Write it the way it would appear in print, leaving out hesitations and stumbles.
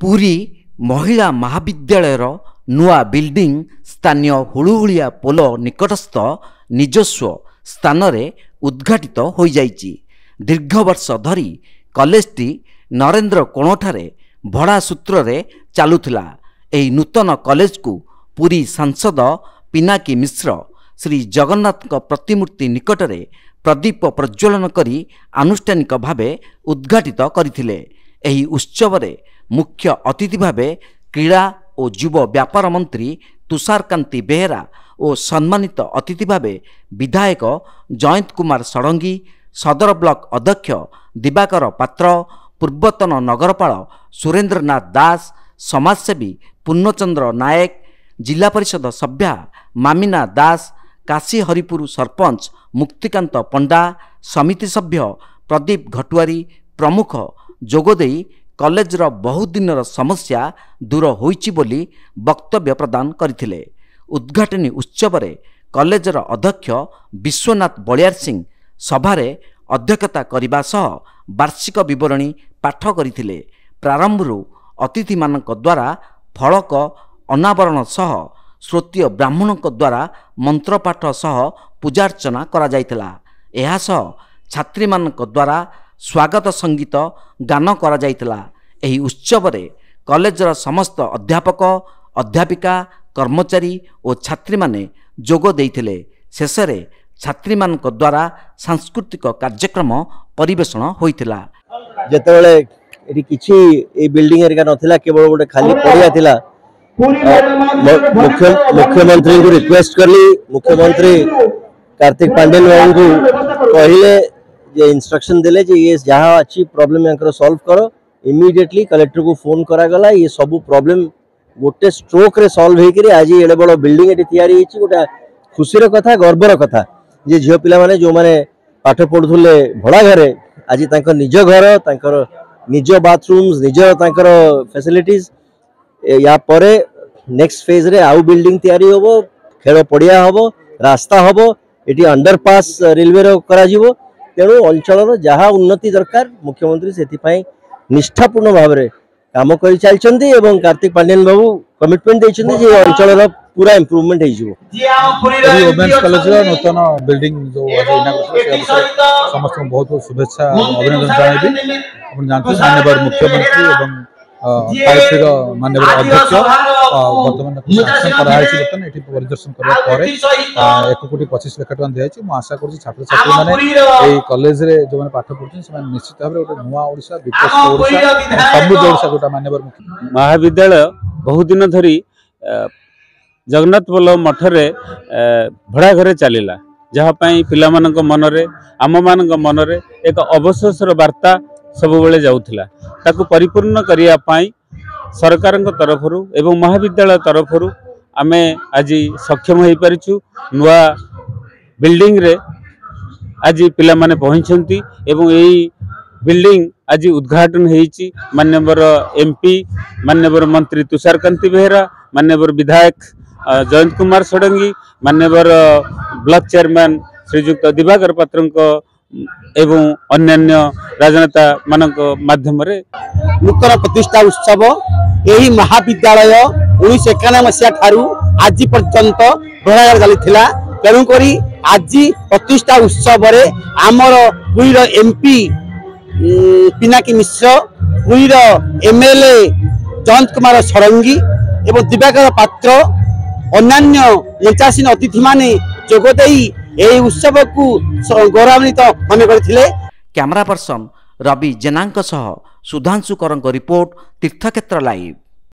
पुरी महिला महाविद्यालयर नुआ बिल्डिंग स्थानीय हुलुहुलिया पोल निकटस्थ निजस्व स्थान रे उद्घाटित हो जाइछि। दीर्घ वर्ष धरी कॉलेजटी नरेंद्र कोणठारे भड़ा सूत्र रे चालुथिला। एही नूतन कॉलेज को पुरी सांसद पिनाकी मिश्र श्री जगन्नाथ प्रतिमूर्ति निकटरे प्रदीप प्रज्वलन करी आनुष्ठानिक भावे उद्घाटित करथिले। एही उत्सव रे मुख्य अतिथि भावे क्रीड़ा और युव व्यापार मंत्री तुषारकांति बेहेरा और सम्मानित अतिथि भावे विधायक जयंत कुमार षडंगी, सदर ब्लॉक अध्यक्ष दिवाकर पात्र, पूर्वतन नगरपाल सुरेंद्रनाथ दास, समाजसेवी पूर्णचंद्र नायक, जिला परिषद सभ्या मामिना दास, काशी हरिपुर सरपंच मुक्तिकांत पंडा, समिति सभ्य प्रदीप घटुआरी प्रमुख जोगदेई कॉलेज रो बहुत दिनर समस्या दूर होईची बोली वक्तव्य प्रदान करथिले। उद्घाटनी उत्सव रे कॉलेज रो अध्यक्ष विश्वनाथ बलियार सिंह सभारे अध्यक्षता करिबा सह वार्षिक विवरणी पाठ करथिले। प्रारंभरू अतिथि मानक द्वारा फलक अनावरण सह श्रोतीय ब्राह्मणक द्वारा मंत्रपाठ सह पूजार्चना करा जायतिला। एहा सह छात्री मानक द्वारा स्वागत संगीत गान करा जायतिला। एही उत्सव रे कॉलेजर समस्त अध्यापक अध्यापिका कर्मचारी और छात्री माने जोग देइथिले। शेष रे छात्री मानक द्वारा सांस्कृतिक कार्यक्रम परिवेषण होइतिला। जेतेबेले एठी किछि ए बिल्डिंग एरिया नथिला, केवल गोटे खाली पड़िया थिला। मुख्यमंत्री को रिक्वेस्ट करली, मुख्यमंत्री कार्तिक पांडेल बाबू को कहले जे इंस्ट्रक्शन देले जे ये जहाँ अच्छी प्रॉब्लम यहाँ सॉल्व करो। इमीडिएटली कलेक्टर को फोन करा गला। ये सब प्रॉब्लम गोटे स्ट्रोक रे सॉल्व होकर आज ये बड़ बिल्डिंग ये तैयारी गोटे खुशीर कथा, गर्वर कथा जे झील पिला माने जो माने पाठ पढ़ुले भड़ा घरे आज निज घर, निज बाथरूम्स, निज फैसिलिटीज। या परे नेक्स्ट फेज रे आउ बिल्डिंग तैयारी होबो, खेल पड़िया होबो, रास्ता होबो, एटी अंडरपास रेलवे रो करा जिवो। तेणु अंचल जहाँ उन्नति दरकार मुख्यमंत्री से निष्ठापूर्ण भाव में काम कर चलती। कार्तिक पांडेन बाबू कमिटमेंट देइछन्ती जे अंचल पूरा इम्प्रूवमेंट वुमेन्स कॉलेज नूतन बिल्डिंग जो समस्त बहुत बहुत शुभेच्छा अभिनंदन जनाइबी। आपण जानते माननीय मुख्यमंत्री एवं माननीय अध्यक्ष बर्तमान बर्तमान ये परिदर्शन करारे 1,25,00,000 टका दिखाई। आशा कर छात्र छात्री मैंने कॉलेज रे जो मैंने पाठ पढ़ुछन से निश्चित भाव गोटे नुआ ओडिशा, विकसित ओडिशा, समृद्ध ओडिशा जोटा माननीय महाविद्यालय बहुत दिन धरी जगन्नाथ बल्लभ मठरे भड़ा घरे चलला, जहाँपाई पिला मानक मनरे आम मानक मनरे एक अवशोषर वार्ता सब बेले जाउथिला। ताकू परिपूर्ण करिया पाई सरकार तरफरु एवं महाविद्यालय तरफरु आमे आज सक्षम हो पारिछु। नुआ बिल्डिंग रे आज पिला माने पहुंचंती एवं यही बिल्डिंग आज उद्घाटन होईची। माननीय एमपी माननीय मंत्री तुषारकांति बेहेरा, माननीय विधायक जयंत कुमार षडंगी, माननीय ब्लॉक चेयरमैन श्रीजुक्त दिवाकर पात्र एवं अन्य राजनेता मानक माध्यम रे नूतन प्रतिष्ठा उत्सव यही महाविद्यालय 1991 मसीहा ठारू आज पर्यंत भड़ाघर चली। तेणुक आज प्रतिष्ठा उत्सव रे आमर पुरीर एमपी पिनाकी मिश्र, पुरीर एमएलए जयंत कुमार षडंगी एवं दिवाकर पात्र अन्य मंचासीन अतिथि माने जोगदेई यही उत्सव को गौरवान्वित मन करथिले। कैमरा पर्सन रवि जेनांक सह सुधांशु करंक रिपोर्ट तीर्थक्षेत्र लाइव।